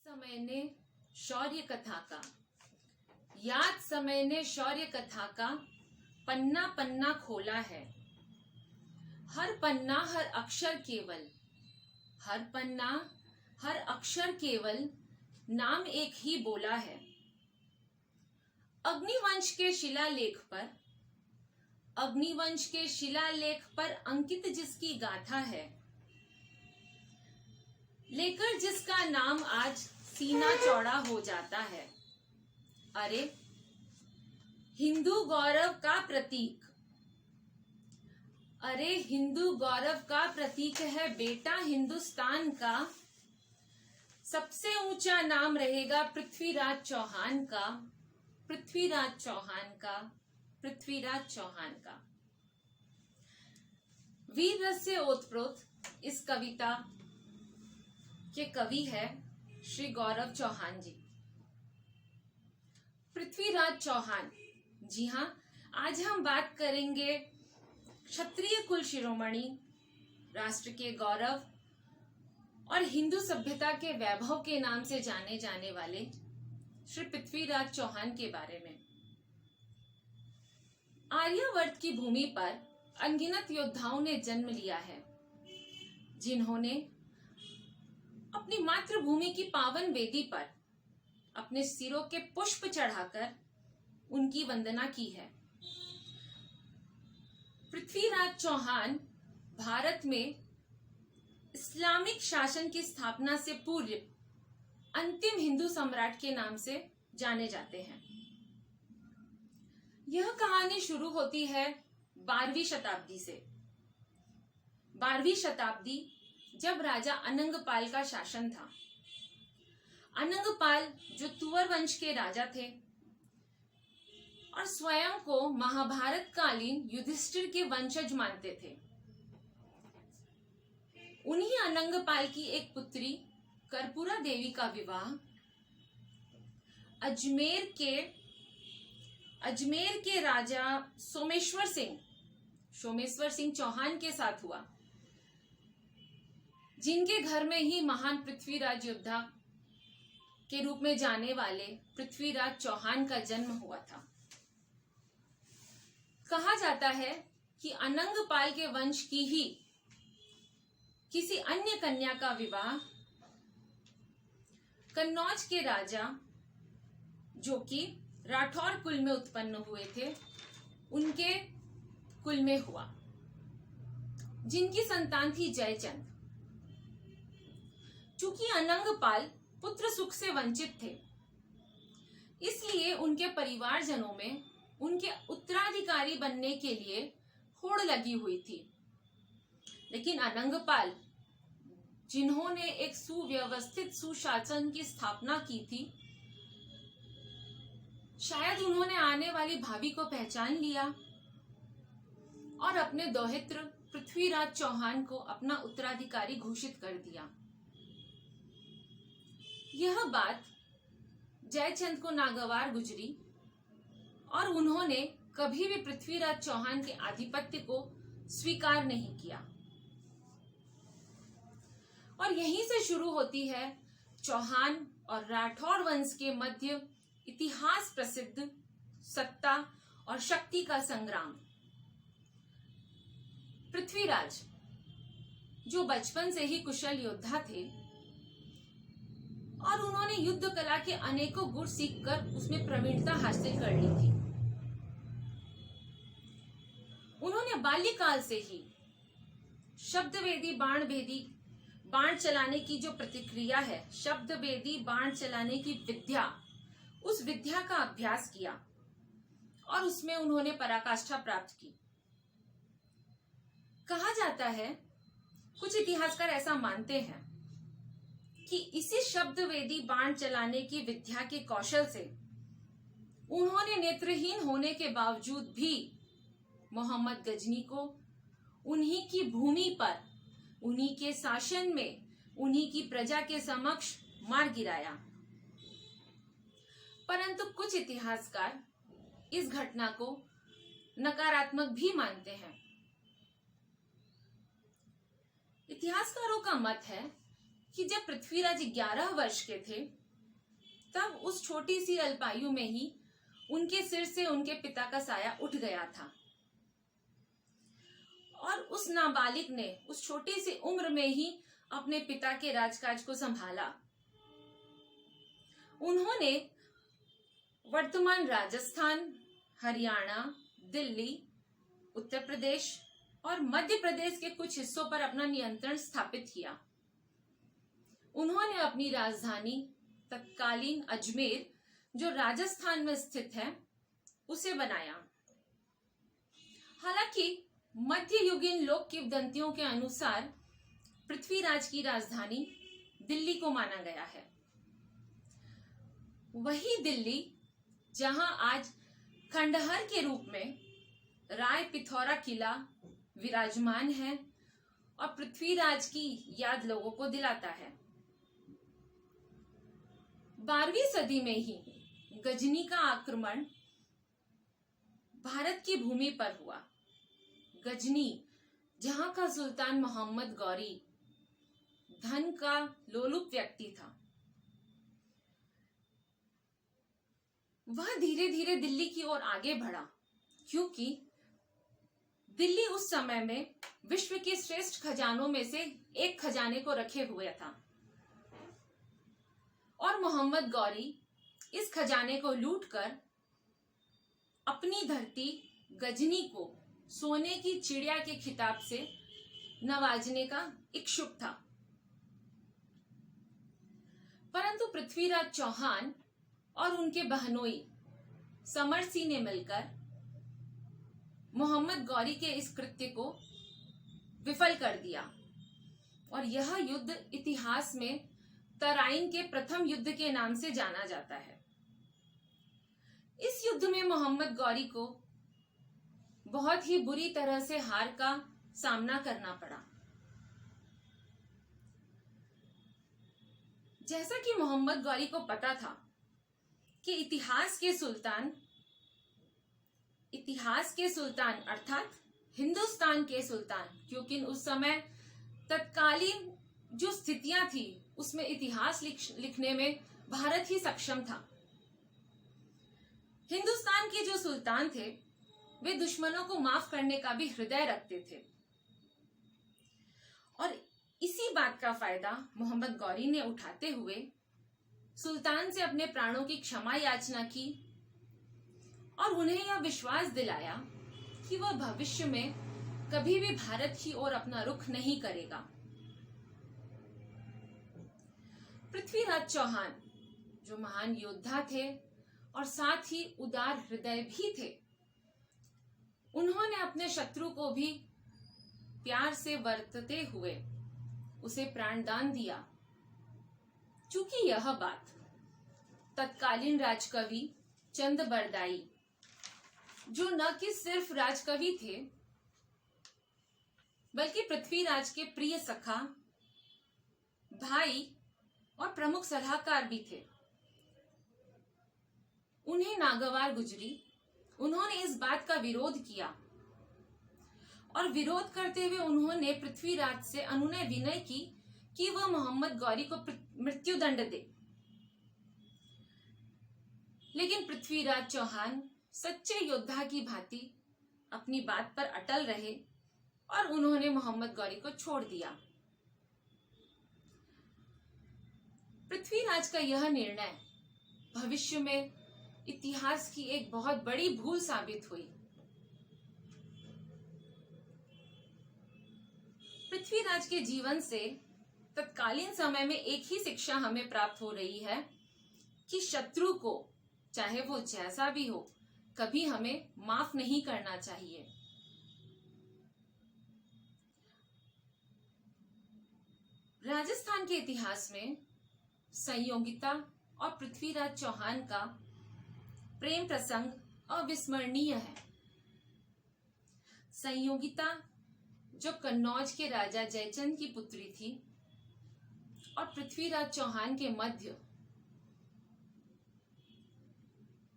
समय ने शौर्य कथा का, याद समय ने शौर्य कथा का पन्ना पन्ना खोला है। हर पन्ना हर अक्षर केवल, हर पन्ना हर अक्षर केवल नाम एक ही बोला है। अग्निवंश के शिलालेख पर, अग्निवंश के शिलालेख पर अंकित जिसकी गाथा है, लेकर जिसका नाम आज सीना चौड़ा हो जाता है। अरे हिंदू गौरव का प्रतीक, अरे हिंदू गौरव का प्रतीक है बेटा हिंदुस्तान का। सबसे ऊंचा नाम रहेगा पृथ्वीराज चौहान का, पृथ्वीराज चौहान का, पृथ्वीराज चौहान का। वीर रस से ओतप्रोत इस कविता के कवि है श्री गौरव चौहान जी। पृथ्वीराज चौहान, जी हाँ, आज हम बात करेंगे क्षत्रिय कुल शिरोमणि, राष्ट्र के गौरव और हिंदू सभ्यता के वैभव के नाम से जाने जाने वाले श्री पृथ्वीराज चौहान के बारे में। आर्यावर्त की भूमि पर अनगिनत योद्धाओं ने जन्म लिया है, जिन्होंने अपनी मातृभूमि की पावन वेदी पर अपने सिरों के पुष्प चढ़ाकर उनकी वंदना की है। पृथ्वीराज चौहान भारत में इस्लामिक शासन की स्थापना से पूर्व अंतिम हिंदू सम्राट के नाम से जाने जाते हैं। यह कहानी शुरू होती है 12वीं शताब्दी से। 12वीं शताब्दी जब राजा अनंगपाल का शासन था। अनंगपाल जो तुवर वंश के राजा थे और स्वयं को महाभारत कालीन युधिष्ठिर के वंशज मानते थे। उन्हीं अनंगपाल की एक पुत्री कर्पूरा देवी का विवाह अजमेर के राजा सोमेश्वर सिंह चौहान के साथ हुआ, जिनके घर में ही महान पृथ्वीराज योद्धा के रूप में जाने वाले पृथ्वीराज चौहान का जन्म हुआ था। कहा जाता है कि अनंगपाल के वंश की ही किसी अन्य कन्या का विवाह कन्नौज के राजा, जो कि राठौर कुल में उत्पन्न हुए थे, उनके कुल में हुआ, जिनकी संतान थी जयचंद। चूंकि अनंगपाल पुत्र सुख से वंचित थे, इसलिए उनके परिवारजनों में उनके उत्तराधिकारी बनने के लिए होड़ लगी हुई थी। लेकिन अनंगपाल, जिन्होंने एक सुव्यवस्थित सुशासन की स्थापना की थी, शायद उन्होंने आने वाली भाभी को पहचान लिया और अपने दौहित्र पृथ्वीराज चौहान को अपना उत्तराधिकारी घोषित कर दिया। यह बात जयचंद को नागवार गुजरी और उन्होंने कभी भी पृथ्वीराज चौहान के आधिपत्य को स्वीकार नहीं किया। और यहीं से शुरू होती है चौहान और राठौर वंश के मध्य इतिहास प्रसिद्ध सत्ता और शक्ति का संग्राम। पृथ्वीराज, जो बचपन से ही कुशल योद्धा थे और उन्होंने युद्ध कला के अनेकों गुण सीखकर उसमें प्रवीणता हासिल कर ली थी। उन्होंने बाल्यकाल से ही शब्दवेदी बाण चलाने की जो प्रतिक्रिया है, शब्दवेदी बाण चलाने की विद्या, उस विद्या का अभ्यास किया और उसमें उन्होंने पराकाष्ठा प्राप्त की। कहा जाता है, कुछ इतिहासकार ऐसा मानते हैं कि इसी शब्दवेदी बाण चलाने की विद्या के कौशल से उन्होंने नेत्रहीन होने के बावजूद भी मोहम्मद गजनी को उन्हीं की भूमि पर, उन्हीं के शासन में, उन्हीं की प्रजा के समक्ष मार गिराया। परंतु कुछ इतिहासकार इस घटना को नकारात्मक भी मानते हैं। इतिहासकारों का मत है कि जब पृथ्वीराज 11 वर्ष के थे तब उस छोटी सी अल्पायु में ही उनके सिर से उनके पिता का साया उठ गया था और उस नाबालिग ने उस छोटी सी उम्र में ही अपने पिता के राजकाज को संभाला। उन्होंने वर्तमान राजस्थान, हरियाणा, दिल्ली, उत्तर प्रदेश और मध्य प्रदेश के कुछ हिस्सों पर अपना नियंत्रण स्थापित किया। उन्होंने अपनी राजधानी तत्कालीन अजमेर, जो राजस्थान में स्थित है, उसे बनाया। हालांकि मध्ययुगीन लोक किंवदंतियों के अनुसार पृथ्वीराज की राजधानी दिल्ली को माना गया है। वही दिल्ली जहां आज खंडहर के रूप में राय पिथौरा किला विराजमान है और पृथ्वीराज की याद लोगों को दिलाता है। 12वीं सदी में ही गजनी का आक्रमण भारत की भूमि पर हुआ। गजनी, जहां का सुल्तान मोहम्मद गौरी धन का लोलुप व्यक्ति था, वह धीरे धीरे दिल्ली की ओर आगे बढ़ा, क्योंकि दिल्ली उस समय में विश्व के श्रेष्ठ खजानों में से एक खजाने को रखे हुए था और मोहम्मद गौरी इस खजाने को लूटकर अपनी धरती गजनी को सोने की चिड़िया के खिताब से नवाजने का इच्छुक था। परंतु पृथ्वीराज चौहान और उनके बहनोई समरसी ने मिलकर मोहम्मद गौरी के इस कृत्य को विफल कर दिया और यह युद्ध इतिहास में तराइन के प्रथम युद्ध के नाम से जाना जाता है। इस युद्ध में मोहम्मद गौरी को बहुत ही बुरी तरह से हार का सामना करना पड़ा। जैसा कि मोहम्मद गौरी को पता था कि इतिहास के सुल्तान अर्थात हिंदुस्तान के सुल्तान, क्योंकि उस समय तत्कालीन जो स्थितियां थी उसमें इतिहास लिखने में भारत ही सक्षम था। हिंदुस्तान के जो सुल्तान थे वे दुश्मनों को माफ करने का भी हृदय रखते थे और इसी बात का फायदा मोहम्मद गौरी ने उठाते हुए सुल्तान से अपने प्राणों की क्षमा याचना की और उन्हें यह विश्वास दिलाया कि वह भविष्य में कभी भी भारत की ओर अपना रुख नहीं करेगा। पृथ्वीराज चौहान जो महान योद्धा थे और साथ ही उदार हृदय भी थे, उन्होंने अपने शत्रु को भी प्यार से वर्तते हुए उसे प्राणदान दिया। चूंकि यह बात तत्कालीन राजकवि चंद बरदाई, जो न कि सिर्फ राजकवि थे बल्कि पृथ्वीराज के प्रिय सखा, भाई और प्रमुख सलाहकार भी थे, उन्हें नागवार गुजरी। उन्होंने इस बात का विरोध किया और विरोध करते हुए उन्होंने पृथ्वीराज से अनुनय विनय की कि वह मोहम्मद गौरी को मृत्युदंड दे। लेकिन पृथ्वीराज चौहान सच्चे योद्धा की भांति अपनी बात पर अटल रहे और उन्होंने मोहम्मद गौरी को छोड़ दिया। पृथ्वीराज का यह निर्णय भविष्य में इतिहास की एक बहुत बड़ी भूल साबित हुई। पृथ्वीराज के जीवन से तत्कालीन समय में एक ही शिक्षा हमें प्राप्त हो रही है कि शत्रु को, चाहे वो जैसा भी हो, कभी हमें माफ नहीं करना चाहिए। राजस्थान के इतिहास में संयोगिता और पृथ्वीराज चौहान का प्रेम प्रसंग अविस्मरणीय है। संयोगिता जो कन्नौज के राजा जयचंद की पुत्री थी और पृथ्वीराज चौहान के मध्य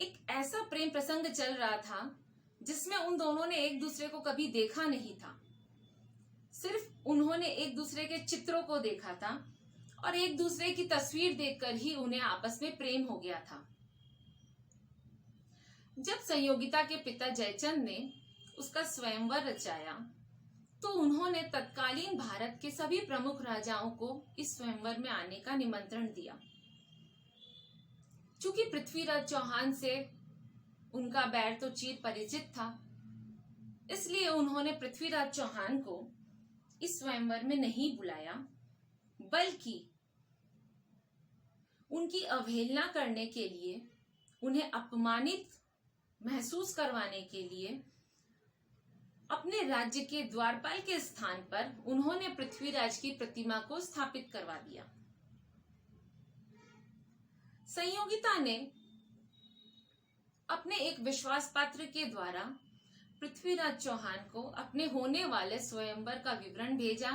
एक ऐसा प्रेम प्रसंग चल रहा था जिसमें उन दोनों ने एक दूसरे को कभी देखा नहीं था, सिर्फ उन्होंने एक दूसरे के चित्रों को देखा था और एक दूसरे की तस्वीर देखकर ही उन्हें आपस में प्रेम हो गया था। जब संयोगिता के पिता जयचंद ने उसका स्वयंवर रचाया तो उन्होंने तत्कालीन भारत के सभी प्रमुख राजाओं को इस स्वयंवर में आने का निमंत्रण दिया। चूंकि पृथ्वीराज चौहान से उनका बैर तो चिर परिचित था, इसलिए उन्होंने पृथ्वीराज चौहान को इस स्वयंवर में नहीं बुलाया, बल्कि उनकी अवहेलना करने के लिए, उन्हें अपमानित महसूस करवाने के लिए अपने राज्य के द्वारपाल के स्थान पर उन्होंने पृथ्वीराज की प्रतिमा को स्थापित करवा दिया। संयोगिता ने अपने एक विश्वास पात्र के द्वारा पृथ्वीराज चौहान को अपने होने वाले स्वयंवर का विवरण भेजा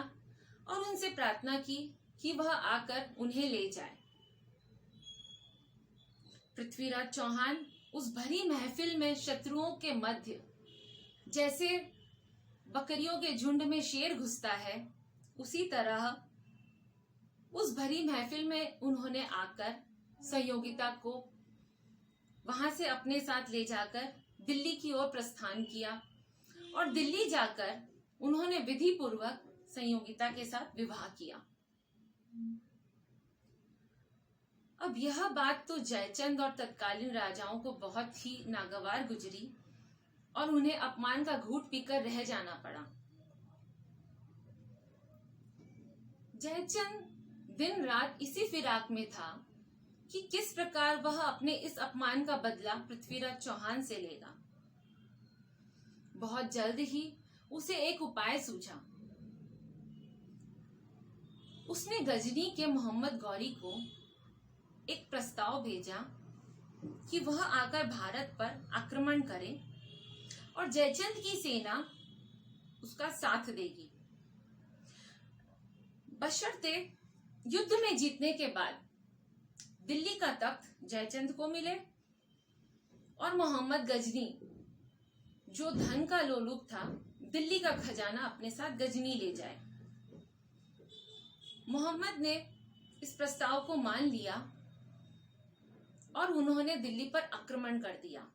और उनसे प्रार्थना की कि वह आकर उन्हें ले जाए। पृथ्वीराज चौहान उस भरी महफिल में शत्रुओं के मध्य जैसे बकरियों के झुंड में शेर घुसता है, उसी तरह उस भरी महफिल में उन्होंने आकर संयोगिता को वहां से अपने साथ ले जाकर दिल्ली की ओर प्रस्थान किया और दिल्ली जाकर उन्होंने विधि पूर्वक संयोगिता के साथ विवाह किया। अब यह बात तो जयचंद और तत्कालीन राजाओं को बहुत ही नागवार गुजरी और उन्हें अपमान का घूंट पीकर रह जाना पड़ा। जयचंद दिन रात इसी फिराक में था कि किस प्रकार वह अपने इस अपमान का बदला पृथ्वीराज चौहान से लेगा। बहुत जल्द ही उसे एक उपाय सूझा। उसने गजनी के मोहम्मद गौरी को एक प्रस्ताव भेजा कि वह आकर भारत पर आक्रमण करे और जयचंद की सेना उसका साथ देगी, बशर्ते युद्ध में जीतने के बाद दिल्ली का तख्त जयचंद को मिले और मोहम्मद गजनी, जो धन का लोलुप था, दिल्ली का खजाना अपने साथ गजनी ले जाए। मोहम्मद ने इस प्रस्ताव को मान लिया और उन्होंने दिल्ली पर आक्रमण कर दिया।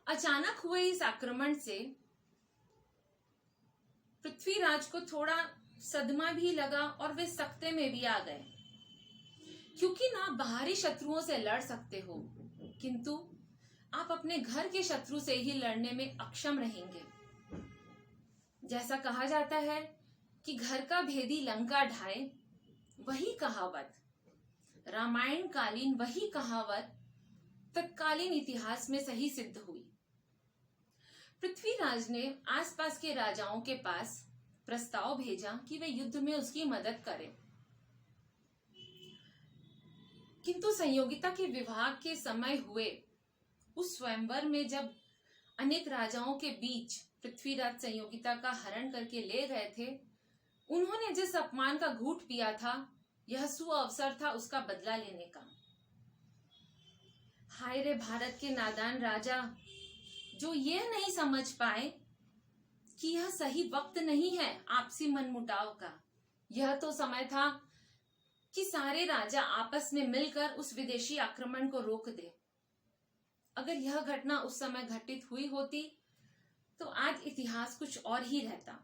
अचानक हुए इस आक्रमण से पृथ्वीराज को थोड़ा सदमा भी लगा और वे सकते में भी आ गए, क्योंकि ना बाहरी शत्रुओं से लड़ सकते हो, किंतु आप अपने घर के शत्रु से ही लड़ने में अक्षम रहेंगे। जैसा कहा जाता है कि घर का भेदी लंका ढाए, वही कहावत रामायण कालीन, वही कहावत तत्कालीन इतिहास में सही सिद्ध हुई। पृथ्वीराज ने आसपास के राजाओं के पास प्रस्ताव भेजा कि वे युद्ध में उसकी मदद करें, किंतु संयोगिता के विवाह के समय हुए उस स्वयंवर में जब अनेक राजाओं के बीच पृथ्वीराज संयोगिता का हरण करके ले गए थे, उन्होंने जिस अपमान का घूंट पिया था, यह सुअवसर था उसका बदला लेने का। हाय रे भारत के नादान राजा, जो यह नहीं समझ पाए कि यह सही वक्त नहीं है आपसी मनमुटाव का। यह तो समय था कि सारे राजा आपस में मिलकर उस विदेशी आक्रमण को रोक दे। अगर यह घटना उस समय घटित हुई होती तो आज इतिहास कुछ और ही रहता,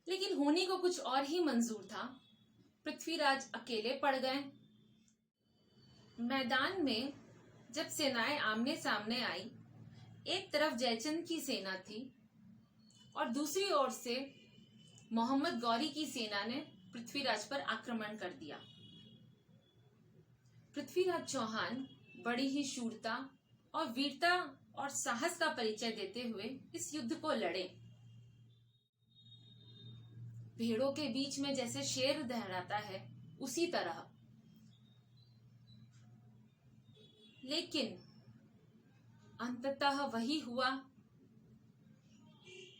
लेकिन होने को कुछ और ही मंजूर था। पृथ्वीराज अकेले पड़ गए। मैदान में जब सेनाएं आमने सामने आई, एक तरफ जयचंद की सेना थी और दूसरी ओर से मोहम्मद गौरी की सेना ने पृथ्वीराज पर आक्रमण कर दिया। पृथ्वीराज चौहान बड़ी ही शूरता और वीरता और साहस का परिचय देते हुए इस युद्ध को लड़े। भेड़ों के बीच में जैसे शेर दहराता है, उसी तरह। लेकिन अंततः वही हुआ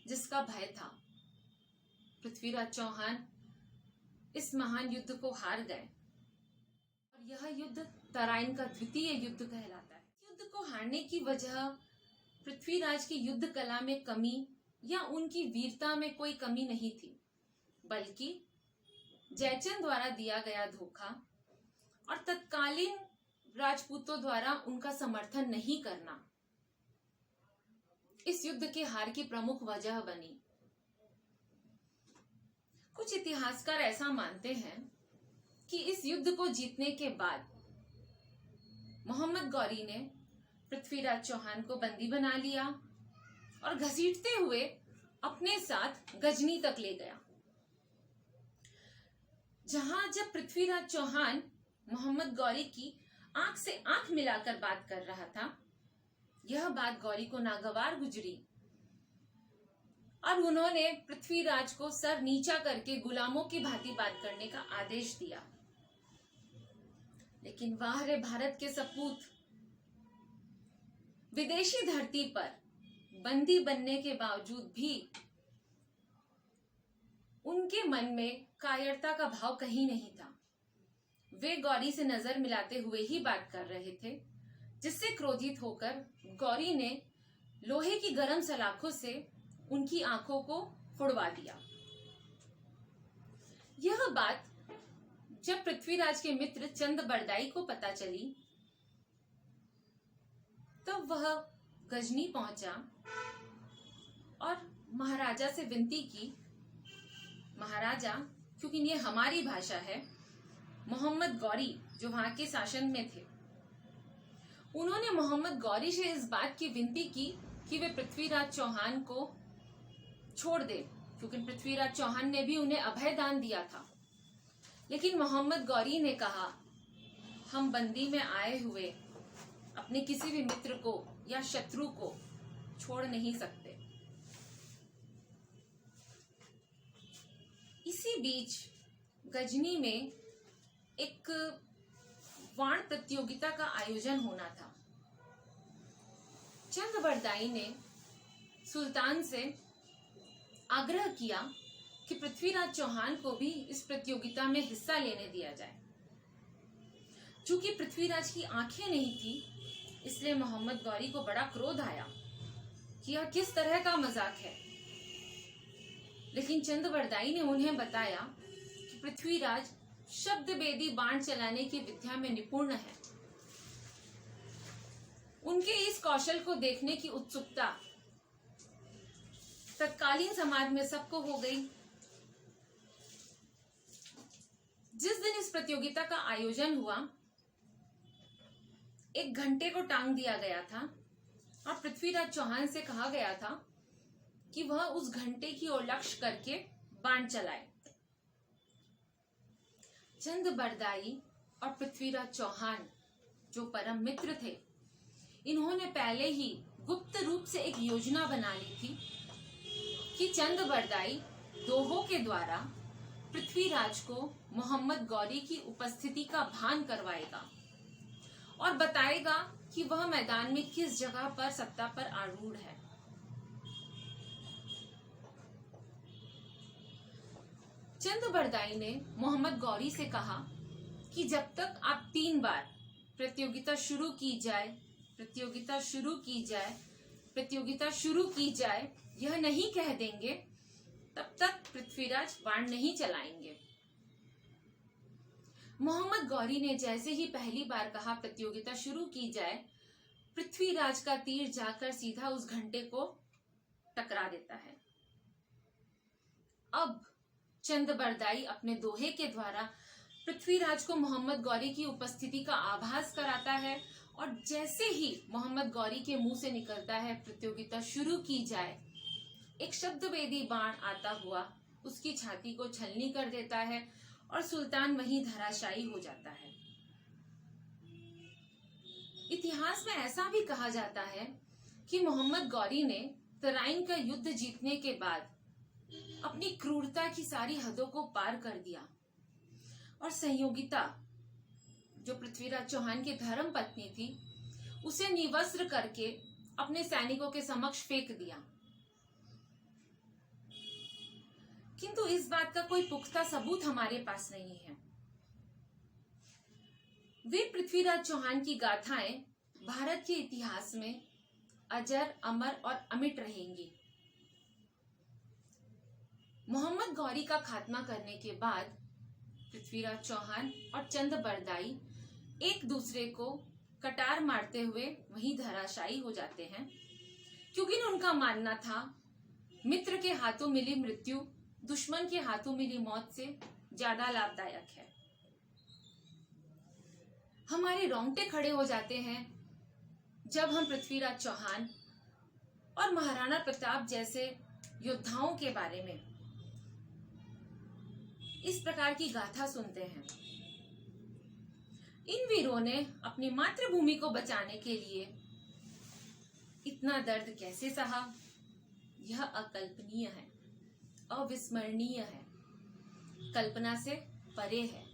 जिसका भय था। पृथ्वीराज चौहान इस महान युद्ध को हार गए और यह युद्ध तराइन का द्वितीय युद्ध कहलाता है। युद्ध को हारने की वजह पृथ्वीराज की युद्ध कला में कमी या उनकी वीरता में कोई कमी नहीं थी, बल्कि जयचंद द्वारा दिया गया धोखा और तत्कालीन राजपूतों द्वारा उनका समर्थन नहीं करना इस युद्ध के हार की प्रमुख वजह बनी। कुछ इतिहासकार ऐसा मानते हैं कि इस युद्ध को जीतने के बाद मोहम्मद गौरी ने पृथ्वीराज चौहान को बंदी बना लिया और घसीटते हुए अपने साथ गजनी तक ले गया, जहां जब पृथ्वीराज चौहान मोहम्मद गौरी की आंख से आंख मिलाकर बात कर रहा था, यह बात गौरी को नागवार गुजरी और उन्होंने पृथ्वीराज को सर नीचा करके गुलामों की भांति बात करने का आदेश दिया। लेकिन वाह रे भारत के सपूत, विदेशी धरती पर बंदी बनने के बावजूद भी उनके मन में कायरता का भाव कहीं नहीं था। वे गौरी से नजर मिलाते हुए ही बात कर रहे थे, जिससे क्रोधित होकर गौरी ने लोहे की गर्म सलाखों से उनकी आंखों को फुड़वा दिया। यह बात जब पृथ्वीराज के मित्र चंद बरदाई को पता चली, तब वह गजनी पहुंचा और महाराजा से विनती की, महाराजा, क्योंकि ये हमारी भाषा है, मोहम्मद गौरी जो वहां के शासन में थे, उन्होंने मोहम्मद गौरी से इस बात की विनती की कि वे पृथ्वीराज चौहान को छोड़ दे, क्योंकि पृथ्वीराज चौहान ने भी उन्हें अभय दान दिया था। लेकिन मोहम्मद गौरी ने कहा, हम बंदी में आए हुए अपने किसी भी मित्र को या शत्रु को छोड़ नहीं सकते। इसी बीच गजनी में एक वाण प्रतियोगिता का आयोजन होना था। चंद बरदाई ने सुल्तान से आग्रह किया कि पृथ्वीराज चौहान को भी इस प्रतियोगिता में हिस्सा लेने दिया जाए। चूंकि पृथ्वीराज की आंखें नहीं थी, इसलिए मोहम्मद गौरी को बड़ा क्रोध आया कि यह किस तरह का मजाक है। लेकिन चंद बरदाई ने उन्हें बताया कि पृथ्वीराज शब्द वेदी बाण चलाने की विद्या में निपुण है। उनके इस कौशल को देखने की उत्सुकता तत्कालीन समाज में सबको हो गई। जिस दिन इस प्रतियोगिता का आयोजन हुआ, एक घंटे को टांग दिया गया था और पृथ्वीराज चौहान से कहा गया था कि वह उस घंटे की ओर लक्ष्य करके बाण चलाए। चंद बरदाई और पृथ्वीराज चौहान जो परम मित्र थे, इन्होंने पहले ही गुप्त रूप से एक योजना बना ली थी कि चंद बरदाई दोहों के द्वारा पृथ्वीराज को मोहम्मद गौरी की उपस्थिति का भान करवाएगा और बताएगा कि वह मैदान में किस जगह पर सत्ता पर आरूढ़ है। चंद बरदाई ने मोहम्मद गौरी से कहा कि जब तक आप 3 बार प्रतियोगिता शुरू की जाए, प्रतियोगिता शुरू की जाए, प्रतियोगिता शुरू की जाए यह नहीं कह देंगे, तब तक पृथ्वीराज बाण नहीं चलाएंगे। मोहम्मद गौरी ने जैसे ही पहली बार कहा प्रतियोगिता शुरू की जाए, पृथ्वीराज का तीर जाकर सीधा उस घंटे को टकरा देता है। अब चंद बरदाई अपने दोहे के द्वारा पृथ्वीराज को मोहम्मद गौरी की उपस्थिति का आभास कराता है और जैसे ही मोहम्मद गौरी के मुंह से निकलता है प्रतियोगिता शुरू की जाए, एक शब्दवेदी बाण आता हुआ उसकी छाती को छलनी कर देता है और सुल्तान वहीं धराशायी हो जाता है। इतिहास में ऐसा भी कहा जाता है कि मोहम्मद गौरी ने तराइन का युद्ध जीतने के बाद अपनी क्रूरता की सारी हदों को पार कर दिया और संयोगिता, जो पृथ्वीराज चौहान की धर्म पत्नी थी, उसे निवस्त्र करके अपने सैनिकों के समक्ष फेंक दिया। किंतु इस बात का कोई पुख्ता सबूत हमारे पास नहीं है। वे पृथ्वीराज चौहान की गाथाएं भारत के इतिहास में अजर, अमर और अमिट रहेंगी। मोहम्मद गौरी का खात्मा करने के बाद पृथ्वीराज चौहान और चंद बरदाई एक दूसरे को कटार मारते हुए वहीं धराशायी हो जाते हैं, क्योंकि उनका मानना था मित्र के हाथों मिली मृत्यु दुश्मन के हाथों मिली मौत से ज्यादा लाभदायक है। हमारे रोंगटे खड़े हो जाते हैं जब हम पृथ्वीराज चौहान और महाराणा प्रताप जैसे योद्धाओं के बारे में इस प्रकार की गाथा सुनते हैं। इन वीरों ने अपनी मातृभूमि को बचाने के लिए इतना दर्द कैसे सहा, यह अकल्पनीय है, अविस्मरणीय है, कल्पना से परे है।